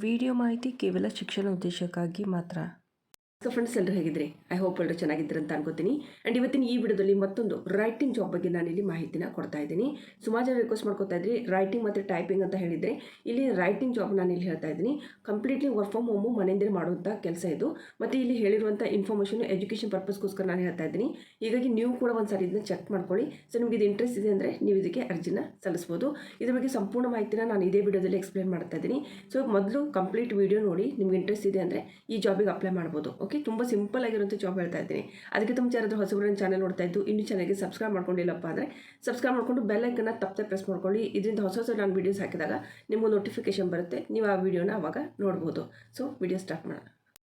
Video ಮಾಹಿತಿ ಕೇವಲ ಶಿಕ್ಷಣ ಉದ್ದೇಶಕ್ಕಾಗಿ ಮಾತ್ರ. ಸೊ ಫ್ರೆಂಡ್ಸ್, ಎಲ್ಲರೂ ಹೇಗಿದ್ರಿ? ಐ ಹೋಪ್ ಎಲ್ಲರೂ ಚೆನ್ನಾಗಿದ್ದೀರಿ ಅಂತ ಅನ್ಕೋತೀನಿ. ಆ್ಯಂಡ್ ಇವತ್ತಿನ ಈ ವಿಡಿಯೋದಲ್ಲಿ ಮತ್ತೊಂದು ರೈಟಿಂಗ್ ಜಾಬ್ ಬಗ್ಗೆ ನಾನು ಇಲ್ಲಿ ಮಾಹಿತಿನ ಕೊಡ್ತಾ ಇದ್ದೀನಿ. ಸುಮಾರು ಜನ ರಿಕ್ವೆಸ್ಟ್ ಮಾಡ್ಕೊತಾ ಇದ್ರಿ ರೈಟಿಂಗ್ ಮತ್ತು ಟೈಪಿಂಗ್ ಅಂತ ಹೇಳಿದರೆ, ಇಲ್ಲಿ ರೈಟಿಂಗ್ ಜಾಬ್ ನಾನು ಇಲ್ಲಿ ಹೇಳ್ತಾ ಇದ್ದೀನಿ. ಕಂಪ್ಲೀಟ್ಲಿ ವರ್ಕ್ ಫ್ರಮ್ ಹೋಮು ಮನೆಯಿಂದ ಮಾಡುವಂಥ ಕೆಲಸ ಇದು. ಮತ್ತು ಇಲ್ಲಿ ಹೇಳಿರುವಂಥ ಇನ್ಫಾರ್ಮೇಷನ್ ಎಜುಕೇಷನ್ ಪರ್ಪಸ್ಗೋಸ್ಕರ ನಾನು ಹೇಳ್ತಾ ಇದ್ದೀನಿ. ಹೀಗಾಗಿ ನೀವು ಕೂಡ ಒಂದು ಸಾರಿ ಇದನ್ನ ಚೆಕ್ ಮಾಡ್ಕೊಳ್ಳಿ. ಸೊ ನಿಮಗೆ ಇದು ಇಂಟ್ರೆಸ್ಟ್ ಇದೆ ಅಂದರೆ ನೀವು ಇದಕ್ಕೆ ಅರ್ಜಿನ ಸಲ್ಲಿಸ್ಬೋದು. ಇದ್ರ ಬಗ್ಗೆ ಸಂಪೂರ್ಣ ಮಾಹಿತಿನ ನಾನು ಇದೇ ವಿಡಿಯೋದಲ್ಲಿ ಎಕ್ಸ್ಪ್ಲೇನ್ ಮಾಡ್ತಾ ಇದ್ದೀನಿ. ಸೊ ಮೊದಲು ಕಂಪ್ಲೀಟ್ ವಿಡಿಯೋ ನೋಡಿ, ನಿಮ್ಗೆ ಇಂಟ್ರೆಸ್ಟ್ ಇದೆ ಅಂದರೆ ಈ ಜಾಬಿಗೆ ಅಪ್ಲೈ ಮಾಡ್ಬೋದು. ಓಕೆ, ತುಂಬ ಸಿಂಪಲ್ ಆಗಿರುವಂಥ ಜಾಬ್ ಹೇಳ್ತಾ ಇದ್ದೀನಿ. ಅದಕ್ಕೆ ತುಂಬ ಯಾರಾದರೂ ಹೊಸಬರನ್ನ ಚಾನಲ್ ನೋಡ್ತಾ ಇದ್ದು ಇನ್ನೂ ಚೆನ್ನಾಗಿ ಸಬ್ಸ್ಕ್ರೈಬ್ ಮಾಡ್ಕೊಂಡಿಲ್ಲಪ್ಪ ಅಂದರೆ ಸಬ್ಸ್ಕ್ರೈಬ್ ಮಾಡಿಕೊಂಡು ಬೆಲ್ ಐಕನ್ನ ತಪ್ಪದೆ ಪ್ರೆಸ್ ಮಾಡ್ಕೊಳ್ಳಿ. ಇದರಿಂದ ಹೊಸ ನಾನು ವೀಡಿಯೋಸ್ ಹಾಕಿದಾಗ ನಿಮಗೂ ನೋಟಿಫಿಕೇಶನ್ ಬರುತ್ತೆ, ನೀವು ಆ ವಿಡಿಯೋನ ಆವಾಗ ನೋಡ್ಬೋದು. ಸೊ ವಿಡಿಯೋ ಸ್ಟಾರ್ಟ್ ಮಾಡೋಣ.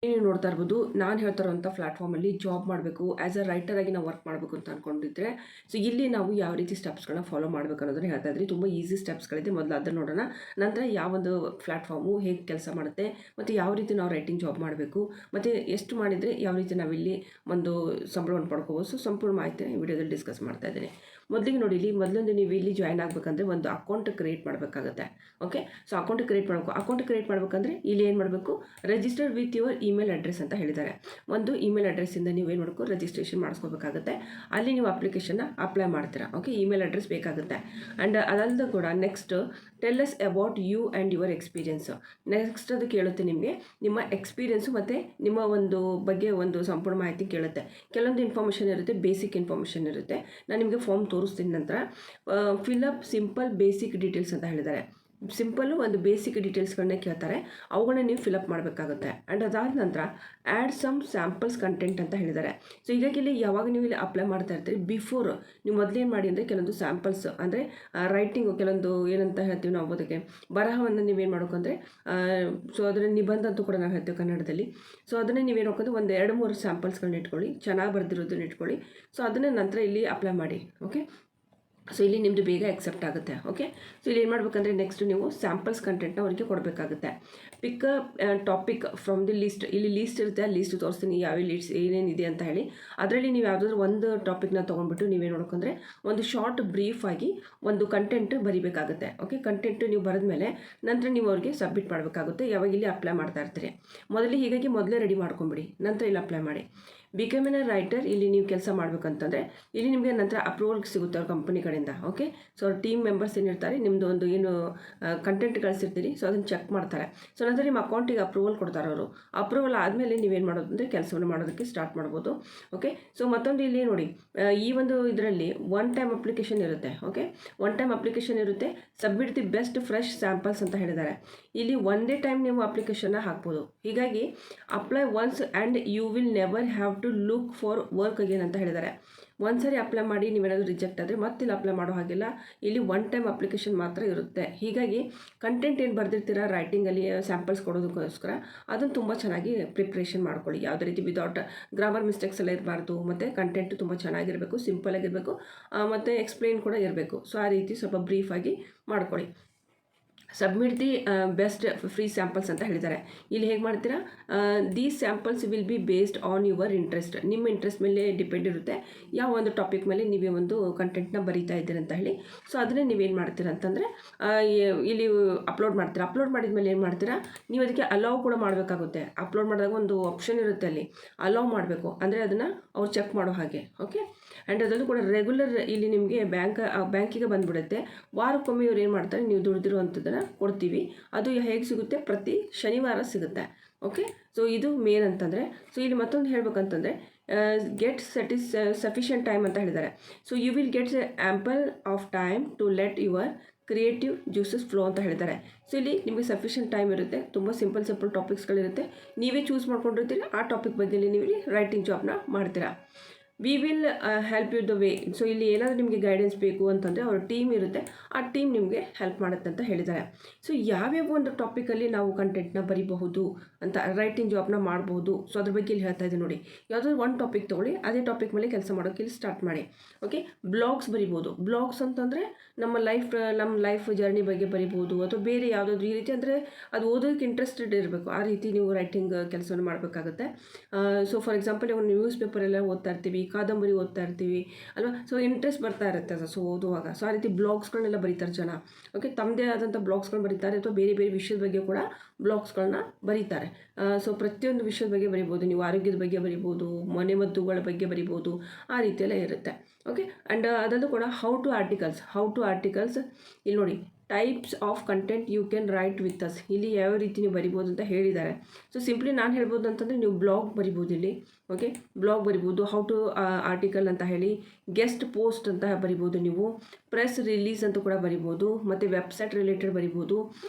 ನೀವು ನೋಡ್ತಾ ಇರ್ಬೋದು, ನಾನು ಹೇಳ್ತಾ ಇರೋಂಥ ಪ್ಲಾಟ್ಫಾರ್ಮಲ್ಲಿ ಜಾಬ್ ಮಾಡಬೇಕು, ಆ್ಯಸ್ ಅ ರೈಟರ್ ಆಗಿ ನಾವು ವರ್ಕ್ ಮಾಡಬೇಕು ಅಂತ ಅಂದ್ಕೊಂಡಿದ್ರೆ, ಸೊ ಇಲ್ಲಿ ನಾವು ಯಾವ ರೀತಿ ಸ್ಟೆಪ್ಸ್ಗಳನ್ನ ಫಾಲೋ ಮಾಡಬೇಕು ಅನ್ನೋದನ್ನ ಹೇಳ್ತಾ ಇದ್ರಿ. ತುಂಬ ಈಸಿ ಸ್ಟೆಪ್ಸ್ಗಳಿದೆ. ಮೊದಲು ಅದನ್ನು ನೋಡೋಣ. ನಂತರ ಯಾವೊಂದು ಪ್ಲಾಟ್ಫಾರ್ಮು ಹೇಗೆ ಕೆಲಸ ಮಾಡುತ್ತೆ, ಮತ್ತು ಯಾವ ರೀತಿ ನಾವು ರೈಟಿಂಗ್ ಜಾಬ್ ಮಾಡಬೇಕು, ಮತ್ತು ಎಷ್ಟು ಮಾಡಿದರೆ ಯಾವ ರೀತಿ ನಾವಿಲ್ಲಿ ಒಂದು ಸಂಬಳವನ್ನು ಪಡ್ಕೋಬೋದು. ಸೊ ಸಂಪೂರ್ಣ ಮಾಹಿತಿ ಈ ವಿಡಿಯೋದಲ್ಲಿ ಡಿಸ್ಕಸ್ ಮಾಡ್ತಾ ಇದ್ದೀನಿ. ಮೊದಲಿಗೆ ನೋಡಿ, ಇಲ್ಲಿ ಮೊದಲೊಂದು ನೀವು ಇಲ್ಲಿ ಜಾಯ್ನ್ ಆಗಬೇಕಂದ್ರೆ ಒಂದು ಅಕೌಂಟ್ ಕ್ರಿಯೇಟ್ ಮಾಡಬೇಕಾಗುತ್ತೆ. ಓಕೆ, ಸೊ ಅಕೌಂಟ್ ಕ್ರಿಯೇಟ್ ಮಾಡಬೇಕು. ಅಕೌಂಟ್ ಕ್ರಿಯೇಟ್ ಮಾಡಬೇಕಂದ್ರೆ ಇಲ್ಲಿ ಏನು ಮಾಡಬೇಕು, register with your email address ಅಂತ ಹೇಳಿದ್ದಾರೆ. ಒಂದು ಇಮೇಲ್ ಅಡ್ರೆಸ್ಸಿಂದ ನೀವು ಏನು ಮಾಡಬೇಕು, ರಿಜಿಸ್ಟ್ರೇಷನ್ ಮಾಡಿಸ್ಕೋಬೇಕಾಗುತ್ತೆ. ಅಲ್ಲಿ ನೀವು ಅಪ್ಲಿಕೇಶನ್ನ ಅಪ್ಲೈ ಮಾಡ್ತೀರಾ. ಓಕೆ, ಇಮೇಲ್ ಅಡ್ರೆಸ್ ಬೇಕಾಗುತ್ತೆ. ಆ್ಯಂಡ್ ಅದಲ್ಲದೆ ಕೂಡ next tell us about you and your experience. Next ಅದು ಕೇಳುತ್ತೆ ನಿಮಗೆ ನಿಮ್ಮ ಎಕ್ಸ್ಪೀರಿಯನ್ಸು ಮತ್ತು ನಿಮ್ಮ ಒಂದು ಬಗ್ಗೆ ಒಂದು ಸಂಪೂರ್ಣ ಮಾಹಿತಿ ಕೇಳುತ್ತೆ. ಕೆಲವೊಂದು ಇನ್ಫಾರ್ಮೇಷನ್ ಇರುತ್ತೆ, ಬೇಸಿಕ್ ಇನ್ಫಾರ್ಮೇಷನ್ ಇರುತ್ತೆ. ನಾನು ನಿಮಗೆ ಫಾರ್ಮ್ ತೋರಿಸ್ತೀನಿ. ನಂತರ ಫಿಲಪ್ ಸಿಂಪಲ್ ಬೇಸಿಕ್ ಡೀಟೇಲ್ಸ್ ಅಂತ ಹೇಳಿದ್ದಾರೆ. ಸಿಂಪಲ್ಲು ಒಂದು ಬೇಸಿಕ್ ಡೀಟೇಲ್ಸ್ಗಳನ್ನೇ ಕೇಳ್ತಾರೆ, ಅವುಗಳನ್ನ ನೀವು ಫಿಲಪ್ ಮಾಡಬೇಕಾಗುತ್ತೆ. ಆ್ಯಂಡ್ ಅದಾದ ನಂತರ ಆ್ಯಡ್ ಸಮ್ ಸ್ಯಾಂಪಲ್ಸ್ ಕಂಟೆಂಟ್ ಅಂತ ಹೇಳಿದ್ದಾರೆ. ಸೊ ಹೀಗಾಗಿ ಇಲ್ಲಿ ಯಾವಾಗ ನೀವು ಇಲ್ಲಿ ಅಪ್ಲೈ ಮಾಡ್ತಾ ಇರ್ತೀರಿ, ಬಿಫೋರ್ ನೀವು ಮೊದಲೇನು ಮಾಡಿ ಅಂದರೆ ಕೆಲವೊಂದು ಸ್ಯಾಂಪಲ್ಸ್ ಅಂದರೆ ರೈಟಿಂಗು, ಕೆಲವೊಂದು ಏನಂತ ಹೇಳ್ತೀವಿ ನಾವು ಅದಕ್ಕೆ ಬರಹವನ್ನು ನೀವೇನು ಮಾಡ್ಬೇಕಂದ್ರೆ, ಸೊ ಅದರ ನಿಬಂಧ ಅಂತೂ ಕೂಡ ನಾವು ಹೇಳ್ತೀವಿ ಕನ್ನಡದಲ್ಲಿ. ಸೊ ಅದನ್ನೇ ನೀವೇನು ಹಾಕೋದು ಒಂದು 2-3 ಸ್ಯಾಂಪಲ್ಸ್ಗಳನ್ನ ಇಟ್ಕೊಳ್ಳಿ, ಚೆನ್ನಾಗಿ ಬರೆದಿರೋದನ್ನ ಇಟ್ಕೊಳ್ಳಿ. ಸೊ ಅದನ್ನೇ ನಂತರ ಇಲ್ಲಿ ಅಪ್ಲೈ ಮಾಡಿ. ಓಕೆ, ಸೊ ಇಲ್ಲಿ ನಿಮ್ಮದು ಬೇಗ ಎಕ್ಸೆಪ್ಟ್ ಆಗುತ್ತೆ. ಓಕೆ, ಸೊ ಇಲ್ಲಿ ಏನು ಮಾಡಬೇಕಂದ್ರೆ ನೆಕ್ಸ್ಟ್ ನೀವು ಸ್ಯಾಂಪಲ್ಸ್ ಕಂಟೆಂಟ್ನ ಅವರಿಗೆ ಕೊಡಬೇಕಾಗುತ್ತೆ. ಪಿಕ್ ಟಾಪಿಕ್ ಫ್ರಮ್ ದಿ ಲಿಸ್ಟ್. ಇಲ್ಲಿ ಲೀಸ್ಟ್ ಇರುತ್ತೆ, ಆ ಲೀಸ್ಟ್ ತೋರಿಸ್ತೀನಿ ಯಾವ ಲೀಸ್ಟ್ ಏನೇನಿದೆ ಅಂತ ಹೇಳಿ. ಅದರಲ್ಲಿ ನೀವು ಯಾವುದಾದ್ರೂ ಒಂದು ಟಾಪಿಕ್ನ ತೊಗೊಂಡ್ಬಿಟ್ಟು ನೀವೇನು ನೋಡ್ಕೊಂಡ್ರೆ ಒಂದು ಶಾರ್ಟ್ ಬ್ರೀಫ್ ಆಗಿ ಒಂದು ಕಂಟೆಂಟ್ ಬರಿಬೇಕಾಗುತ್ತೆ. ಓಕೆ, ಕಂಟೆಂಟ್ ನೀವು ಬರೆದ್ಮೇಲೆ ನಂತರ ನೀವು ಅವ್ರಿಗೆ ಸಬ್ಮಿಟ್ ಮಾಡಬೇಕಾಗುತ್ತೆ. ಯಾವಾಗ ಇಲ್ಲಿ ಅಪ್ಲೈ ಮಾಡ್ತಾ ಇರ್ತೀರಿ ಹೀಗಾಗಿ ಮೊದಲೇ ರೆಡಿ ಮಾಡ್ಕೊಂಬಿಡಿ, ನಂತರ ಇಲ್ಲಿ ಅಪ್ಲೈ ಮಾಡಿ. ಬಿಕಮ್ ಎ ರೈಟರ್, ಇಲ್ಲಿ ನೀವು ಕೆಲಸ ಮಾಡಬೇಕಂತಂದರೆ ಇಲ್ಲಿ ನಿಮಗೆ ನಂತರ ಅಪ್ರೂವಲ್ ಸಿಗುತ್ತೆ ಅವ್ರ ಕಂಪನಿ ಕಡೆಯಿಂದ. ಓಕೆ, ಸೊ ಅವ್ರ ಟೀಮ್ ಮೆಂಬರ್ಸ್ ಏನಿರ್ತಾರೆ, ನಿಮ್ಮದು ಒಂದು ಏನು ಕಂಟೆಂಟ್ ಕಳಿಸಿರ್ತೀರಿ, ಸೊ ಅದನ್ನು ಚೆಕ್ ಮಾಡ್ತಾರೆ. ಸೊ ನಂತರ ನಿಮ್ಮ ಅಕೌಂಟಿಗೆ ಅಪ್ರೂವಲ್ ಕೊಡ್ತಾರೆ ಅವರು. ಅಪ್ರೂವಲ್ ಆದಮೇಲೆ ನೀವೇನು ಮಾಡೋದು ಅಂದರೆ ಕೆಲಸವನ್ನು ಮಾಡೋದಕ್ಕೆ ಸ್ಟಾರ್ಟ್ ಮಾಡ್ಬೋದು. ಓಕೆ, ಸೊ ಮತ್ತೊಂದು ಇಲ್ಲಿ ನೋಡಿ, ಈ ಒಂದು ಇದರಲ್ಲಿ ಒನ್ ಟೈಮ್ ಅಪ್ಲಿಕೇಶನ್ ಇರುತ್ತೆ. ಓಕೆ, ಒನ್ ಟೈಮ್ ಅಪ್ಲಿಕೇಶನ್ ಇರುತ್ತೆ. Submit the best fresh samples ಅಂತ ಹೇಳಿದ್ದಾರೆ. ಇಲ್ಲಿ ಒಂದೇ ಟೈಮ್ ನೀವು ಅಪ್ಲಿಕೇಶನ್ನ ಹಾಕ್ಬೋದು. ಹೀಗಾಗಿ apply once and you will never have to look for work again ಅಂತ ಹೇಳಿದ್ದಾರೆ. ಒಂದು ಸಾರಿ ಅಪ್ಲೈ ಮಾಡಿ ನೀವೇನಾದರೂ ರಿಜೆಕ್ಟ್ ಆದರೆ ಮತ್ತಿಲ್ಲಿ ಅಪ್ಲೈ ಮಾಡೋ ಹಾಗಿಲ್ಲ. ಇಲ್ಲಿ ಒನ್ ಟೈಮ್ ಅಪ್ಲಿಕೇಶನ್ ಮಾತ್ರ ಇರುತ್ತೆ. ಹೀಗಾಗಿ ಕಂಟೆಂಟ್ ಏನು ಬರೆದಿರ್ತೀರ ರೈಟಿಂಗಲ್ಲಿ ಸ್ಯಾಂಪಲ್ಸ್ ಕೊಡೋದಕ್ಕೋಸ್ಕರ ಅದನ್ನು ತುಂಬ ಚೆನ್ನಾಗಿ ಪ್ರಿಪ್ರೇಷನ್ ಮಾಡ್ಕೊಳ್ಳಿ. ಯಾವುದೇ ರೀತಿ ವಿದೌಟ್ ಗ್ರಾಮರ್ ಮಿಸ್ಟೇಕ್ಸ್ ಎಲ್ಲ ಇರಬಾರ್ದು, ಮತ್ತು ಕಂಟೆಂಟ್ ತುಂಬ ಚೆನ್ನಾಗಿರಬೇಕು, ಸಿಂಪಲ್ ಆಗಿರಬೇಕು, ಮತ್ತು ಎಕ್ಸ್ಪ್ಲೇನ್ ಕೂಡ ಇರಬೇಕು. ಸೊ ಆ ರೀತಿ ಸ್ವಲ್ಪ ಬ್ರೀಫಾಗಿ ಮಾಡ್ಕೊಳ್ಳಿ. Submit the best free samples ಅಂತ ಹೇಳಿದ್ದಾರೆ. ಇಲ್ಲಿ ಹೇಗೆ ಮಾಡ್ತೀರಾ, these samples will be based on your interest. ನಿಮ್ಮ ಇಂಟ್ರೆಸ್ಟ್ ಮೇಲೆ ಡಿಪೆಂಡ್ ಇರುತ್ತೆ, ಯಾವ ಒಂದು ಟಾಪಿಕ್ ಮೇಲೆ ನೀವೇ ಒಂದು ಕಂಟೆಂಟ್ನ ಬರೀತಾ ಇದ್ದೀರಿ ಅಂತ ಹೇಳಿ. ಸೊ ಅದನ್ನೇ ನೀವೇನು ಮಾಡ್ತೀರಾ ಅಂತಂದರೆ ಇಲ್ಲಿ ಅಪ್ಲೋಡ್ ಮಾಡ್ತೀರಾ. ಅಪ್ಲೋಡ್ ಮಾಡಿದ ಮೇಲೆ ಏನು ಮಾಡ್ತೀರಾ, ನೀವು ಅದಕ್ಕೆ ಅಲೌ ಕೂಡ ಮಾಡಬೇಕಾಗುತ್ತೆ. ಅಪ್ಲೋಡ್ ಮಾಡಿದಾಗ ಒಂದು ಆಪ್ಷನ್ ಇರುತ್ತೆ, ಅಲ್ಲಿ ಅಲೌ ಮಾಡಬೇಕು, ಅಂದರೆ ಅದನ್ನು ಅವ್ರು ಚೆಕ್ ಮಾಡೋ ಹಾಗೆ. ಓಕೆ, ಆ್ಯಂಡ್ ಅದನ್ನು ಕೂಡ ರೆಗ್ಯುಲರ್ ಇಲ್ಲಿ ನಿಮಗೆ ಬ್ಯಾಂಕಿಗೆ ಬಂದುಬಿಡುತ್ತೆ. ವಾರಕ್ಕೊಮ್ಮೆ ಇವ್ರು ಏನು ಮಾಡ್ತಾರೆ, ನೀವು ದುಡಿದಿರುವಂಥದ್ದನ್ನು ಕೊಡ್ತೀವಿ. ಅದು ಹೇಗೆ ಸಿಗುತ್ತೆ, ಪ್ರತಿ ಶನಿವಾರ ಸಿಗುತ್ತೆ. ಓಕೆ, ಸೊ ಇದು ಮೇನ್ ಅಂತಂದರೆ. ಸೊ ಇಲ್ಲಿ ಮತ್ತೊಂದು ಹೇಳ್ಬೇಕಂತಂದರೆ ಗೆಟ್ ಸಫಿಷಿಯಂಟ್ ಟೈಮ್ ಅಂತ ಹೇಳಿದ್ದಾರೆ. So you will get ample of time to let your creative juices flow ಅಂತ ಹೇಳಿದ್ದಾರೆ. ಸೊ ಇಲ್ಲಿ ನಿಮಗೆ ಸಫಿಷಿಯಂಟ್ ಟೈಮ್ ಇರುತ್ತೆ. ತುಂಬ ಸಿಂಪಲ್ ಟಾಪಿಕ್ಸ್ಗಳಿರುತ್ತೆ, ನೀವೇ ಚೂಸ್ ಮಾಡ್ಕೊಂಡಿರ್ತೀರಿ. ಆ ಟಾಪಿಕ್ ಬಗ್ಗೆ ನೀವು ಇಲ್ಲಿ ರೈಟಿಂಗ್ ಜಾಬ್ನ ಮಾಡ್ತೀರಾ. We will help you the way. So ಇಲ್ಲಿ ಏನಾದರೂ ನಿಮಗೆ ಗೈಡೆನ್ಸ್ ಬೇಕು ಅಂತಂದರೆ ಅವ್ರ ಟೀಮ್ ಇರುತ್ತೆ, ಆ ಟೀಮ್ ನಿಮಗೆ ಹೆಲ್ಪ್ ಮಾಡುತ್ತೆ ಅಂತ ಹೇಳಿದ್ದಾರೆ. ಸೊ ಯಾವ್ಯಾವ ಒಂದು ಟಾಪಿಕಲ್ಲಿ ನಾವು ಕಂಟೆಂಟ್ನ ಬರಿಬಹುದು ಅಂತ, ರೈಟಿಂಗ್ ಜಾಬ್ನ ಮಾಡಬಹುದು. ಸೊ ಅದ್ರ ಬಗ್ಗೆ ಇಲ್ಲಿ ಹೇಳ್ತಾ ಇದ್ದೀನಿ ನೋಡಿ. ಯಾವುದಾದ್ರು ಒಂದು ಟಾಪಿಕ್ ತೊಗೊಳ್ಳಿ, ಅದೇ ಟಾಪಿಕ್ ಮೇಲೆ ಕೆಲಸ ಮಾಡೋಕ್ಕೆ ಇಲ್ಲಿ ಸ್ಟಾರ್ಟ್ ಮಾಡಿ. ಓಕೆ, ಬ್ಲಾಗ್ಸ್ ಬರಿಬೋದು. ಬ್ಲಾಗ್ಸ್ ಅಂತಂದರೆ ನಮ್ಮ ಲೈಫ್ ಜರ್ನಿ ಬಗ್ಗೆ ಬರಿಬೋದು, ಅಥವಾ ಬೇರೆ ಯಾವುದಾದ್ರು ಈ ರೀತಿ, ಅಂದರೆ ಅದು ಓದೋದಕ್ಕೆ ಇಂಟ್ರೆಸ್ಟೆಡ್ ಇರಬೇಕು. ಆ ರೀತಿ ನೀವು ರೈಟಿಂಗ್ ಕೆಲಸವನ್ನು ಮಾಡಬೇಕಾಗುತ್ತೆ. ಸೊ ಫಾರ್ ಎಕ್ಸಾಂಪಲ್ ಒಂದು ನ್ಯೂಸ್ ಪೇಪರೆಲ್ಲ ಓದ್ತಾ ಇರ್ತೀವಿ, ಕಾದಂಬರಿ ಓದ್ತಾ ಇರ್ತೀವಿ ಅಲ್ವಾ. ಸೊ ಇಂಟ್ರೆಸ್ಟ್ ಬರ್ತಾ ಇರುತ್ತೆ ಸೊ ಓದುವಾಗ. ಸೊ ಆ ರೀತಿ ಬ್ಲಾಗ್ಸ್ಗಳನ್ನೆಲ್ಲ ಬರೀತಾರೆ ಜನ. ಓಕೆ, ತಮ್ಮದೇ ಆದಂಥ ಬ್ಲಾಗ್ಸ್ಗಳನ್ನ ಬರೀತಾರೆ ಅಥವಾ ಬೇರೆ ಬೇರೆ ವಿಷಯದ ಬಗ್ಗೆ ಕೂಡ ಬ್ಲಾಗ್ಸ್ಗಳನ್ನ ಬರೀತಾರೆ. ಸೊ ಪ್ರತಿಯೊಂದು ವಿಷಯದ ಬಗ್ಗೆ ಬರಿಬೋದು. ನೀವು ಆರೋಗ್ಯದ ಬಗ್ಗೆ ಬರಿಬೋದು, ಮನೆಮದ್ದುಗಳ ಬಗ್ಗೆ ಬರಿಬೋದು, ಆ ರೀತಿಯೆಲ್ಲ ಇರುತ್ತೆ. ಓಕೆ, ಆ್ಯಂಡ್ ಅದನ್ನು ಕೂಡ ಹೌ ಟು ಆರ್ಟಿಕಲ್ಸ್ ಇಲ್ಲಿ ನೋಡಿ, types of content you can write with us. ಇಲ್ಲಿ ಯಾವ ರೀತಿ ನೀವು ಬರಿಬೋದು ಅಂತ ಹೇಳಿದ್ದಾರೆ. ಸೊ ಸಿಂಪ್ಲಿ ನಾನು ಹೇಳ್ಬೋದು ಅಂತಂದರೆ ನೀವು ಬ್ಲಾಗ್ ಬರಿಬೋದು ಇಲ್ಲಿ. ಓಕೆ, ಬ್ಲಾಗ್ ಬರಿಬೋದು, ಹೌ ಟು ಆರ್ಟಿಕಲ್ ಅಂತ ಹೇಳಿ, ಗೆಸ್ಟ್ ಪೋಸ್ಟ್ ಅಂತ ಬರಿಬೋದು ನೀವು, ಪ್ರೆಸ್ ರಿಲೀಸ್ ಅಂತ ಕೂಡ ಬರಿಬೋದು, ಮತ್ತು ವೆಬ್ಸೈಟ್ ರಿಲೇಟೆಡ್ ಬರಿಬೋದು,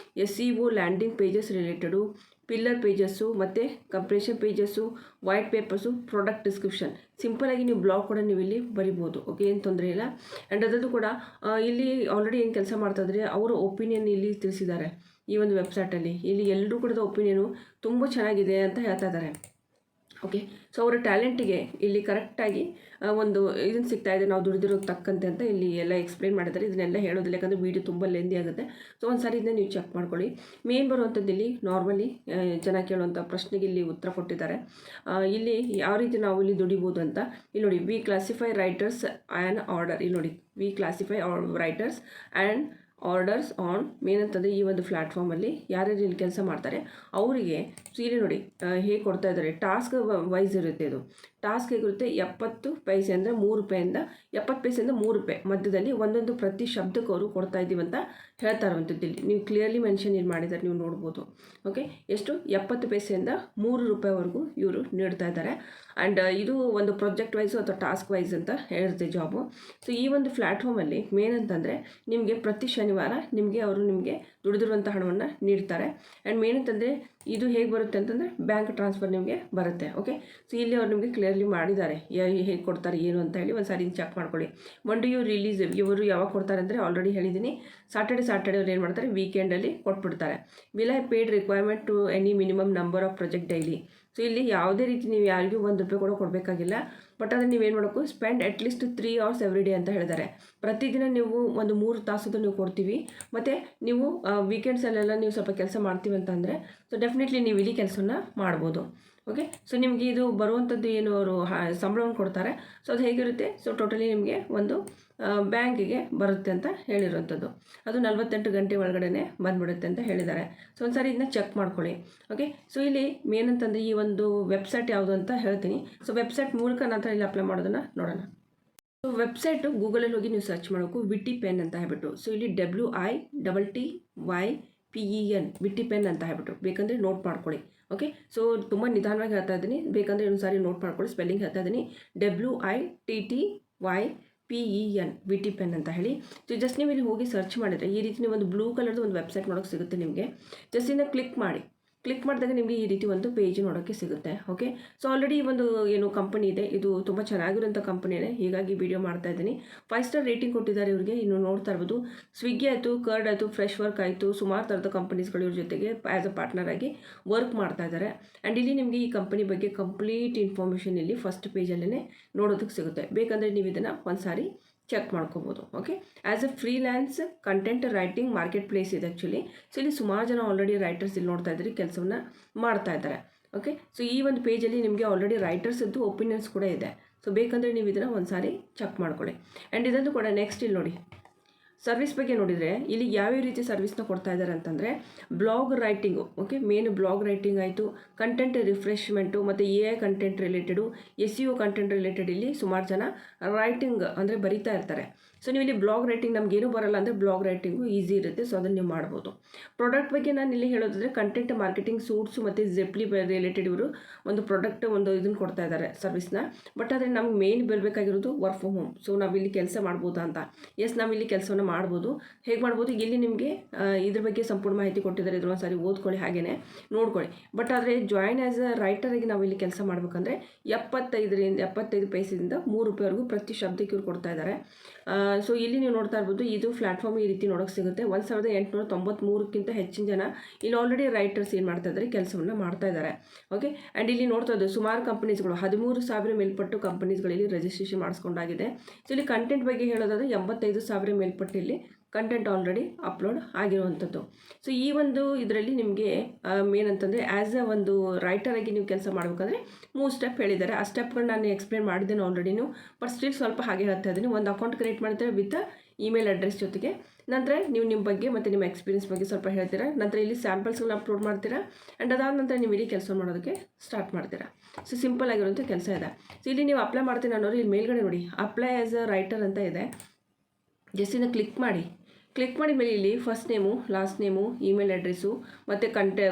SEO landing pages related, pillar pages, ಮತ್ತು comparison pages, white papers, product description. ಸಿಂಪಲಾಗಿ ನೀವು ಬ್ಲಾಗ್ ಕೂಡ ನೀವು ಇಲ್ಲಿ ಬರಿಬೋದು. ಓಕೆ, ಏನು ತೊಂದರೆ ಇಲ್ಲ. ಆ್ಯಂಡ್ ಅದರದ್ದು ಕೂಡ ಇಲ್ಲಿ ಆಲ್ರೆಡಿ ಏನು ಕೆಲಸ ಮಾಡ್ತಾಯಿದ್ರೆ ಅವರ ಒಪಿನಿಯನ್ ಇಲ್ಲಿ ತಿಳಿಸಿದ್ದಾರೆ ಈ ಒಂದು ವೆಬ್ಸೈಟಲ್ಲಿ. ಇಲ್ಲಿ ಎಲ್ಲರೂ ಕೂಡ ಒಪಿನಿಯನು ತುಂಬ ಚೆನ್ನಾಗಿದೆ ಅಂತ ಹೇಳ್ತಾ ಇದ್ದಾರೆ. ಓಕೆ, ಸೊ ಅವರ ಟ್ಯಾಲೆಂಟಿಗೆ ಇಲ್ಲಿ ಕರೆಕ್ಟಾಗಿ ಒಂದು ಇದನ್ನು ಸಿಗ್ತಾ ಇದೆ, ನಾವು ದುಡಿದಿರೋದು ತಕ್ಕಂತೆ ಅಂತ ಇಲ್ಲಿ ಎಲ್ಲ ಎಕ್ಸ್ಪ್ಲೇನ್ ಮಾಡಿದ್ದಾರೆ. ಇದನ್ನೆಲ್ಲ ಹೇಳೋದಿಲ್ಲ, ಯಾಕಂದರೆ ವೀಡಿಯೋ ತುಂಬ ಲೆಂದಿ ಆಗುತ್ತೆ. ಸೊ ಒಂದು ಸಾರಿ ಇದನ್ನ ನೀವು ಚೆಕ್ ಮಾಡ್ಕೊಳ್ಳಿ. ಮೇನ್ ಬರುವಂಥದ್ದು ಇಲ್ಲಿ ನಾರ್ಮಲಿ ಜನ ಕೇಳುವಂಥ ಪ್ರಶ್ನೆಗೆ ಇಲ್ಲಿ ಉತ್ತರ ಕೊಟ್ಟಿದ್ದಾರೆ. ಇಲ್ಲಿ ಯಾವ ರೀತಿ ನಾವು ಇಲ್ಲಿ ದುಡಿಬೋದು ಅಂತ ಇಲ್ಲಿ ನೋಡಿ, we classify writers and order. ಇಲ್ಲಿ ನೋಡಿ, we classify writers and orders on main ಅಂತಂದರೆ ಈ ಒಂದು ಪ್ಲ್ಯಾಟ್ಫಾರ್ಮಲ್ಲಿ ಯಾರ್ಯಾರು ಇಲ್ಲಿ ಕೆಲಸ ಮಾಡ್ತಾರೆ ಅವರಿಗೆ. ಸೊ ಇಲ್ಲಿ ನೋಡಿ ಹೇಗೆ ಕೊಡ್ತಾ ಇದ್ದಾರೆ, ಟಾಸ್ಕ್ ವೈಸ್ ಇರುತ್ತೆ. ಇದು ಟಾಸ್ಕ್ ಹೇಗಿರುತ್ತೆ, 70 ಪೈಸೆ ಅಂದರೆ 3 ರೂಪಾಯಿಂದ 70 ಪೈಸೆಯಿಂದ 3 ರೂಪಾಯಿ ಮಧ್ಯದಲ್ಲಿ ಒಂದೊಂದು ಪ್ರತಿ ಶಬ್ದಕ್ಕೆ ಅವರು ಕೊಡ್ತಾ ಇದ್ದೀವಿ ಅಂತ ಹೇಳ್ತಾ ಇರುವಂಥದ್ದು. ಇಲ್ಲಿ ನೀವು ಕ್ಲಿಯರ್ಲಿ ಮೆನ್ಷನ್ ಇಲ್ಲಿ ಮಾಡಿದ್ದಾರೆ, ನೀವು ನೋಡ್ಬೋದು. ಓಕೆ, ಎಷ್ಟು 70 ಪೈಸೆಯಿಂದ 3 ರೂಪಾಯಿವರೆಗೂ ಇವರು ನೀಡ್ತಾ ಇದ್ದಾರೆ. ಆ್ಯಂಡ್ ಇದು ಒಂದು ಪ್ರಾಜೆಕ್ಟ್ ವೈಸು ಅಥವಾ ಟಾಸ್ಕ್ ವೈಸ್ ಅಂತ ಹೇಳಿರುತ್ತೆ ಜಾಬು. ಸೊ ಈ ಒಂದು ಪ್ಲ್ಯಾಟ್ಫಾರ್ಮಲ್ಲಿ ಮೇನ್ ಅಂತಂದರೆ ನಿಮಗೆ ಪ್ರತಿ ಶನಿವಾರ ಅವರು ನಿಮಗೆ ದುಡಿದಿರುವಂಥ ಹಣವನ್ನು ನೀಡ್ತಾರೆ. ಆ್ಯಂಡ್ ಮೇನ್ ಅಂತಂದರೆ ಇದು ಹೇಗೆ ಬರುತ್ತೆ ಅಂತಂದರೆ ಬ್ಯಾಂಕ್ ಟ್ರಾನ್ಸ್ಫರ್ ನಿಮಗೆ ಬರುತ್ತೆ. ಓಕೆ, ಸೊ ಇಲ್ಲಿ ಅವ್ರು ನಿಮಗೆ ಕ್ಲಿಯರ್ಲಿ ಮಾಡಿದ್ದಾರೆ ಹೇಗೆ ಕೊಡ್ತಾರೆ ಏನು ಅಂತ ಹೇಳಿ. ಒಂದು ಸಾರಿ ಚೆಕ್ ಮಾಡ್ಕೊಳ್ಳಿ. ಮಂಡು ಯು ರಿಲೀಸ್ ಇವರು ಯಾವಾಗ ಕೊಡ್ತಾರೆ ಅಂದರೆ ಆಲ್ರೆಡಿ ಹೇಳಿದ್ದೀನಿ, ಸಾಟರ್ಡೆ ಅವ್ರು ಏನು ಮಾಡ್ತಾರೆ, ವೀಕೆಂಡಲ್ಲಿ ಕೊಟ್ಬಿಡ್ತಾರೆ. Will I paid requirement to any minimum number of project daily. So ಇಲ್ಲಿ ಯಾವುದೇ ರೀತಿ ನೀವು ಯಾರಿಗೂ 1 ರೂಪಾಯಿ ಕೂಡ ಕೊಡಬೇಕಾಗಿಲ್ಲ. ಬಟ್ ಅದನ್ನು ನೀವೇನು ಮಾಡಬೇಕು, spend at least 3 hours every day ಅಂತ ಹೇಳಿದ್ದಾರೆ. ಪ್ರತಿದಿನ ನೀವು ಒಂದು 3 ತಾಸು ನೀವು ಕೊಡ್ತೀವಿ. ಮತ್ತು ನೀವು ವೀಕೆಂಡ್ಸಲ್ಲೆಲ್ಲ ನೀವು ಸ್ವಲ್ಪ ಕೆಲಸ ಮಾಡ್ತೀವಿ ಅಂತ ಅಂದರೆ ಸೊ ಡೆಫಿನೆಟ್ಲಿ ನೀವು ಇಲ್ಲಿ ಕೆಲಸವನ್ನು ಮಾಡ್ಬೋದು. ಓಕೆ, ಸೊ ನಿಮಗೆ ಇದು ಬರುವಂಥದ್ದು ಏನು ಅವರು ಸಂಬಳವನ್ನು ಕೊಡ್ತಾರೆ. ಸೊ ಅದು ಹೇಗಿರುತ್ತೆ, ಸೊ ಟೋಟಲಿ ನಿಮಗೆ ಒಂದು ಬ್ಯಾಂಕಿಗೆ ಬರುತ್ತೆ ಅಂತ ಹೇಳಿರುವಂಥದ್ದು. ಅದು 48 ಗಂಟೆ ಒಳಗಡೆ ಬಂದುಬಿಡುತ್ತೆ ಅಂತ ಹೇಳಿದ್ದಾರೆ. ಸೊ ಒಂದು ಸಾರಿ ಇದನ್ನ ಚೆಕ್ ಮಾಡ್ಕೊಳ್ಳಿ. ಓಕೆ, ಸೊ ಇಲ್ಲಿ ಮೇನ್ ಅಂತಂದರೆ ಈ ಒಂದು ವೆಬ್ಸೈಟ್ ಯಾವುದು ಅಂತ ಹೇಳ್ತೀನಿ. ಸೊ ವೆಬ್ಸೈಟ್ ಮೂಲಕ ನಂತರ ಇಲ್ಲಿ ಅಪ್ಲೈ ಮಾಡೋದನ್ನು ನೋಡೋಣ. ಸೊ ವೆಬ್ಸೈಟು ಗೂಗಲಲ್ಲಿ ಹೋಗಿ ನೀವು ಸರ್ಚ್ ಮಾಡಬೇಕು, ವಿಟಿಪೆನ್ ಅಂತ ಹೇಳ್ಬಿಟ್ಟು. ಸೊ ಇಲ್ಲಿ WITTYPEN ವಿಟಿಪೆನ್ ಅಂತ ಹೇಳ್ಬಿಟ್ಟು, ಬೇಕಂದರೆ ನೋಟ್ ಮಾಡ್ಕೊಳ್ಳಿ. ಓಕೆ, ಸೊ ತುಂಬ ನಿಧಾನವಾಗಿ ಹೇಳ್ತಾ ಇದ್ದೀನಿ, ಬೇಕಂದರೆ ಒಂದು ಸಾರಿ ನೋಟ್ ಮಾಡ್ಕೊಳ್ಳಿ. ಸ್ಪೆಲ್ಲಿಂಗ್ ಹೇಳ್ತಾ ಇದ್ದೀನಿ, WITTYPEN ವಿಟಿಪೆನ್ ಅಂತ ಹೇಳಿ. ಸೊ ಜಸ್ಟ್ ನೀವು ಇಲ್ಲಿ ಹೋಗಿ ಸರ್ಚ್ ಮಾಡಿದರೆ ಈ ರೀತಿ ನೀವು ಒಂದು ಬ್ಲೂ ಕಲರ್ದು ಒಂದು ವೆಬ್ಸೈಟ್ ನೋಡೋಕ್ಕೆ ಸಿಗುತ್ತೆ ನಿಮಗೆ. ಜಸ್ಟ್ ಇದನ್ನ ಕ್ಲಿಕ್ ಮಾಡಿದಾಗ ನಿಮಗೆ ಈ ರೀತಿ ಒಂದು ಪೇಜ್ ನೋಡೋಕ್ಕೆ ಸಿಗುತ್ತೆ. ಓಕೆ, ಸೊ ಆಲ್ರೆಡಿ ಒಂದು ಏನು ಕಂಪನಿ ಇದೆ, ಇದು ತುಂಬ ಚೆನ್ನಾಗಿರೋಂಥ ಕಂಪನಿನೇ, ಹೀಗಾಗಿ ವಿಡಿಯೋ ಮಾಡ್ತಾ ಇದ್ದೀನಿ. 5 ಸ್ಟಾರ್ ರೇಟಿಂಗ್ ಕೊಟ್ಟಿದ್ದಾರೆ ಇವರಿಗೆ. ಇನ್ನು ನೋಡ್ತಾ ಇರ್ಬೋದು, ಸ್ವಿಗ್ಗಿ ಆಯಿತು, ಕರ್ಡ್ ಆಯಿತು, ಫ್ರೆಶ್ ವರ್ಕ್ ಆಯಿತು, ಸುಮಾರು ಥರದ ಕಂಪನೀಸ್ಗಳು ಇವ್ರ ಜೊತೆಗೆ ಆ್ಯಸ್ ಅ ಪಾರ್ಟ್ನರ್ ಆಗಿ ವರ್ಕ್ ಮಾಡ್ತಾ ಇದ್ದಾರೆ. ಆ್ಯಂಡ್ ಇಲ್ಲಿ ನಿಮಗೆ ಈ ಕಂಪನಿ ಬಗ್ಗೆ ಕಂಪ್ಲೀಟ್ ಇನ್ಫಾರ್ಮೇಷನ್ ಇಲ್ಲಿ ಫಸ್ಟ್ ಪೇಜಲ್ಲೇ ನೋಡೋದಕ್ಕೆ ಸಿಗುತ್ತೆ. ಬೇಕಂದರೆ ನೀವು ಇದನ್ನು ಒಂದು ಸಾರಿ ಚೆಕ್ ಮಾಡ್ಕೋಬೋದು. Okay, as A freelance content writing market place ಇದೆ ಆ್ಯಕ್ಚುಲಿ. ಸೊ ಇಲ್ಲಿ ಸುಮಾರು ಜನ ಆಲ್ರೆಡಿ ರೈಟರ್ಸ್ ಇಲ್ಲಿ ನೋಡ್ತಾ ಇದ್ದಾರೆ, ಕೆಲಸವನ್ನು ಮಾಡ್ತಾ ಇದ್ದಾರೆ. ಓಕೆ, ಸೊ ಈ ಒಂದು ಪೇಜಲ್ಲಿ ನಿಮಗೆ ಆಲ್ರೆಡಿ ರೈಟರ್ಸದ್ದು ಒಪಿನಿಯನ್ಸ್ ಕೂಡ ಇದೆ. ಸೊ ಬೇಕಂದರೆ ನೀವು ಇದನ್ನು ಒಂದು ಸಾರಿ ಚೆಕ್ ಮಾಡ್ಕೊಳ್ಳಿ. ಆ್ಯಂಡ್ ಇದನ್ನು ಕೂಡ ನೆಕ್ಸ್ಟ್ ಇಲ್ಲಿ ನೋಡಿ, ಸರ್ವಿಸ್ ಬಗ್ಗೆ ನೋಡಿದರೆ ಇಲ್ಲಿ ಯಾವ್ಯಾವ ರೀತಿ ಸರ್ವಿಸ್ನ ಕೊಡ್ತಾ ಇದ್ದಾರೆ ಅಂತಂದರೆ blog writing. Okay, main blog writing ಆಯಿತು, ಕಂಟೆಂಟ್ ರಿಫ್ರೆಶ್ಮೆಂಟು, ಮತ್ತು AI content related, SEO content related ಇಲ್ಲಿ ಸುಮಾರು ಜನ ರೈಟಿಂಗ್ ಅಂದರೆ ಬರಿತಾ ಇರ್ತಾರೆ. ಸೊ ನೀವು ಇಲ್ಲಿ ಬ್ಲಾಗ್ ರೈಟಿಂಗ್ ನಮಗೇನು ಬರಲ್ಲ ಅಂದರೆ ಬ್ಲಾಗ್ ರೈಟಿಂಗು ಈಸಿ ಇರುತ್ತೆ. ಸೊ ಅದನ್ನು ನೀವು ಮಾಡ್ಬೋದು. ಪ್ರಾಡಕ್ಟ್ ಬಗ್ಗೆ ನಾನು ಇಲ್ಲಿ ಹೇಳೋದಾದರೆ ಕಂಟೆಂಟ್ ಮಾರ್ಕೆಟಿಂಗ್ ಸೂಟ್ಸು ಮತ್ತು ಜೆಪ್ಲಿ ರಿಲೇಟೆಡ್ ಇವರು ಒಂದು ಪ್ರಾಡಕ್ಟ್ ಒಂದು ಇದನ್ನು ಕೊಡ್ತಾ ಇದ್ದಾರೆ ಸರ್ವಿಸ್ನ. ಬಟ್ ಆದರೆ ನಮ್ಗೆ ಮೇನ್ ಬರಬೇಕಾಗಿರೋದು ವರ್ಕ್ ಫ್ರಮ್ ಹೋಮ್. ಸೊ ನಾವಿಲ್ಲಿ ಕೆಲಸ ಮಾಡ್ಬೋದಾ ಅಂತ. ನಾವಿಲ್ಲಿ ಕೆಲಸವನ್ನು ಮಾಡ್ಬೋದು. ಹೇಗೆ ಮಾಡ್ಬೋದು, ಇಲ್ಲಿ ನಿಮಗೆ ಇದ್ರ ಬಗ್ಗೆ ಸಂಪೂರ್ಣ ಮಾಹಿತಿ ಕೊಟ್ಟಿದ್ದಾರೆ. ಇದ್ರ ಒಂದು ಸಾರಿ ಓದ್ಕೊಳ್ಳಿ, ಹಾಗೆಯೇ ನೋಡ್ಕೊಳ್ಳಿ. ಬಟ್ ಆದರೆ ಜಾಯಿನ್ ಆ್ಯಸ್ ಅ ರೈಟರಾಗಿ ನಾವು ಇಲ್ಲಿ ಕೆಲಸ ಮಾಡಬೇಕಂದ್ರೆ 75 ಪೈಸೆಯಿಂದ 3 ರೂಪಾಯಿವರೆಗೂ ಪ್ರತಿ ಶಬ್ದಕ್ಕೆ ಇವ್ರು ಕೊಡ್ತಾ ಇದ್ದಾರೆ. ಸೊ ಇಲ್ಲಿ ನೀವು ನೋಡ್ತಾ ಇರ್ಬೋದು, ಇದು ಪ್ಲ್ಯಾಟ್ಫಾರ್ಮ್ ಈ ರೀತಿ ನೋಡೋಕ್ಕೆ ಸಿಗುತ್ತೆ. 1893ಕ್ಕಿಂತ ಹೆಚ್ಚಿನ ಜನ ಇಲ್ಲಿ ಆಲ್ರೆಡಿ ರೈಟರ್ಸ್ ಏನು ಮಾಡ್ತಾ ಇದ್ದಾರೆ, ಕೆಲಸವನ್ನು ಮಾಡ್ತಾ ಇದ್ದಾರೆ. ಓಕೆ, ಆ್ಯಂಡ್ ಇಲ್ಲಿ ನೋಡ್ತಾ ಇದ್ದು ಸುಮಾರು ಕಂಪನೀಸ್ಗಳು 13,000 ಮೇಲ್ಪಟ್ಟು ಕಂಪನೀಸ್ಗಳಲ್ಲಿ ರಿಜಿಸ್ಟ್ರೇಷನ್ ಮಾಡಿಸ್ಕೊಂಡಾಗಿದೆ. ಸೊ ಇಲ್ಲಿ ಕಂಟೆಂಟ್ ಬಗ್ಗೆ ಹೇಳೋದಾದರೆ 85,000 ಮೇಲ್ಪಟ್ಟು ಇಲ್ಲಿ ಕಂಟೆಂಟ್ ಆಲ್ರೆಡಿ ಅಪ್ಲೋಡ್ ಆಗಿರುವಂಥದ್ದು. ಸೊ ಈ ಒಂದು ಇದರಲ್ಲಿ ನಿಮಗೆ ಏನಂತಂದರೆ ಆ್ಯಸ್ ಅ ಒಂದು ರೈಟರಾಗಿ ನೀವು ಕೆಲಸ ಮಾಡಬೇಕಾದ್ರೆ 3 ಸ್ಟೆಪ್ ಹೇಳಿದ್ದಾರೆ. ಆ ಸ್ಟೆಪ್ಗಳನ್ನ ನಾನು ಎಕ್ಸ್ಪ್ಲೇನ್ ಮಾಡಿದ್ದೇನೆ ಆಲ್ರೆಡಿನೂ, ಬಟ್ ಸ್ಟಿಲ್ ಸ್ವಲ್ಪ ಹಾಗೆ ಹೇಳ್ತಾ ಇದ್ದೀನಿ. ಒಂದು ಅಕೌಂಟ್ ಕ್ರಿಯೇಟ್ ಮಾಡ್ತಾರೆ ವಿತ್ ಇಮೇಲ್ ಅಡ್ರೆಸ್ ಜೊತೆಗೆ. ನಂತರ ನೀವು ನಿಮ್ಮ ಬಗ್ಗೆ ಮತ್ತು ನಿಮ್ಮ ಎಕ್ಸ್ಪೀರಿಯನ್ಸ್ ಬಗ್ಗೆ ಸ್ವಲ್ಪ ಹೇಳ್ತೀರಾ. ನಂತರ ಇಲ್ಲಿ ಸ್ಯಾಂಪಲ್ಸ್ಗಳನ್ನ ಅಪ್ಲೋಡ್ ಮಾಡ್ತೀರಾ. ಆ್ಯಂಡ್ ಅದಾದ ನಂತರ ನೀವು ಇಡೀ ಕೆಲಸ ಮಾಡೋದಕ್ಕೆ ಸ್ಟಾರ್ಟ್ ಮಾಡ್ತೀರಾ. ಸೊ ಸಿಂಪಲ್ ಆಗಿರುವಂಥ ಕೆಲಸ ಇದೆ. ಸೊ ಇಲ್ಲಿ ನೀವು ಅಪ್ಲೈ ಮಾಡ್ತೀನಿ ಅನ್ನೋರು ಇಲ್ಲಿ ಮೇಲ್ಗಡೆ ನೋಡಿ ಅಪ್ಲೈ ಆ್ಯಸ್ ಅ ರೈಟರ್ ಅಂತ ಇದೆ. ಜಸ್ಟ್ ಇದನ್ನು ಕ್ಲಿಕ್ ಮಾಡಿದ ಮೇಲೆ ಇಲ್ಲಿ first name, last name, email address ಮತ್ತು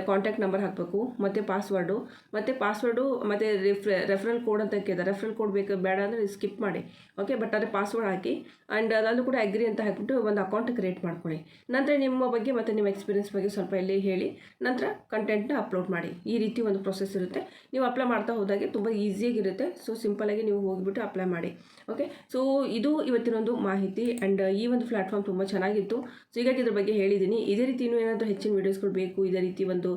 ಕಾಂಟ್ಯಾಕ್ಟ್ ನಂಬರ್ ಹಾಕಬೇಕು, ಮತ್ತು ಪಾಸ್ವರ್ಡು ಮತ್ತು ರೆಫರಲ್ ಕೋಡ್ ಅಂತ ಕೇಳಿದೆ. ರೆಫರಲ್ ಕೋಡ್ ಬೇಕು ಬೇಡ ಅಂದರೆ ಸ್ಕಿಪ್ ಮಾಡಿ, ಓಕೆ. ಬಟ್ ಅದೇ ಪಾಸ್ವರ್ಡ್ ಹಾಕಿ ಆ್ಯಂಡ್ ಅದನ್ನು ಕೂಡ ಅಗ್ರಿ ಅಂತ ಹಾಕಿಬಿಟ್ಟು ಒಂದು ಅಕೌಂಟ್ ಕ್ರಿಯೇಟ್ ಮಾಡ್ಕೊಳ್ಳಿ. ನಂತರ ನಿಮ್ಮ ಬಗ್ಗೆ ಮತ್ತು ನಿಮ್ಮ ಎಕ್ಸ್ಪೀರಿಯನ್ಸ್ ಬಗ್ಗೆ ಸ್ವಲ್ಪ ಇಲ್ಲಿ ಹೇಳಿ ನಂತರ ಕಂಟೆಂಟ್ನ ಅಪ್ಲೋಡ್ ಮಾಡಿ. ಈ ರೀತಿ ಒಂದು ಪ್ರೊಸೆಸ್ ಇರುತ್ತೆ. ನೀವು ಅಪ್ಲೈ ಮಾಡ್ತಾ ಹೋದಾಗೆ ತುಂಬ ಈಸಿಯಾಗಿರುತ್ತೆ. ಸೊ ಸಿಂಪಲಾಗಿ ನೀವು ಹೋಗಿಬಿಟ್ಟು ಅಪ್ಲೈ ಮಾಡಿ, ಓಕೆ. ಸೊ ಇದು ಇವತ್ತಿನ ಒಂದು ಮಾಹಿತಿ ಆ್ಯಂಡ್ ಈ ಒಂದು ಪ್ಲ್ಯಾಟ್ಫಾರ್ಮ್ ತುಂಬ ಚೆನ್ನಾಗಿತ್ತು. ಸೊ ಹೀಗಾಗಿ ಇದ್ರ ಬಗ್ಗೆ ಹೇಳಿದ್ದೀನಿ. ಇದೇ ರೀತಿ ಇನ್ನೂ ಏನಾದರೂ ಹೆಚ್ಚಿನ ವೀಡಿಯೋಸ್ಗಳು ಬೇಕು, ಇದೇ ರೀತಿ ಒಂದು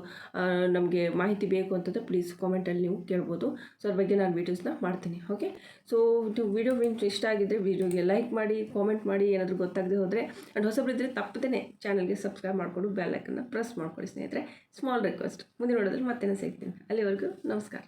ನಮಗೆ ಮಾಹಿತಿ ಬೇಕು ಅಂತಂದರೆ ಪ್ಲೀಸ್ ಕಾಮೆಂಟಲ್ಲಿ ನೀವು ಕೇಳ್ಬೋದು. ಸೊ ಅದ್ರ ಬಗ್ಗೆ ನಾನು ವೀಡಿಯೋಸ್ನ ಮಾಡ್ತೀನಿ, ಓಕೆ. ಸೊ ಇದು ವೀಡಿಯೋ ಇಷ್ಟ ಆಗಿದ್ದರೆ ವಿಡಿಯೋಗೆ ಲೈಕ್ ಮಾಡಿ, ಕಾಮೆಂಟ್ ಮಾಡಿ. ಏನಾದರೂ ಗೊತ್ತಾಗದೆ ಹೋದರೆ ಆ್ಯಂಡ್ ಹೊಸಬರಿದ್ದರೆ ತಪ್ಪದೇ ಚಾನಲ್ಗೆ ಸಬ್ಸ್ಕ್ರೈಬ್ ಮಾಡಿಕೊಂಡು ಬೆಲ್ ಐಕನ್ನ ಪ್ರೆಸ್ ಮಾಡ್ಕೊಳ್ಳಿ ಸ್ನೇಹಿತರೆ. Small request. ಮುಂದಿನ ನೋಡೋದ್ರಲ್ಲಿ ಮತ್ತೆ ನಾನು ಸಿಗ್ತೀನಿ. ಅಲ್ಲಿವರೆಗೂ ನಮಸ್ಕಾರ.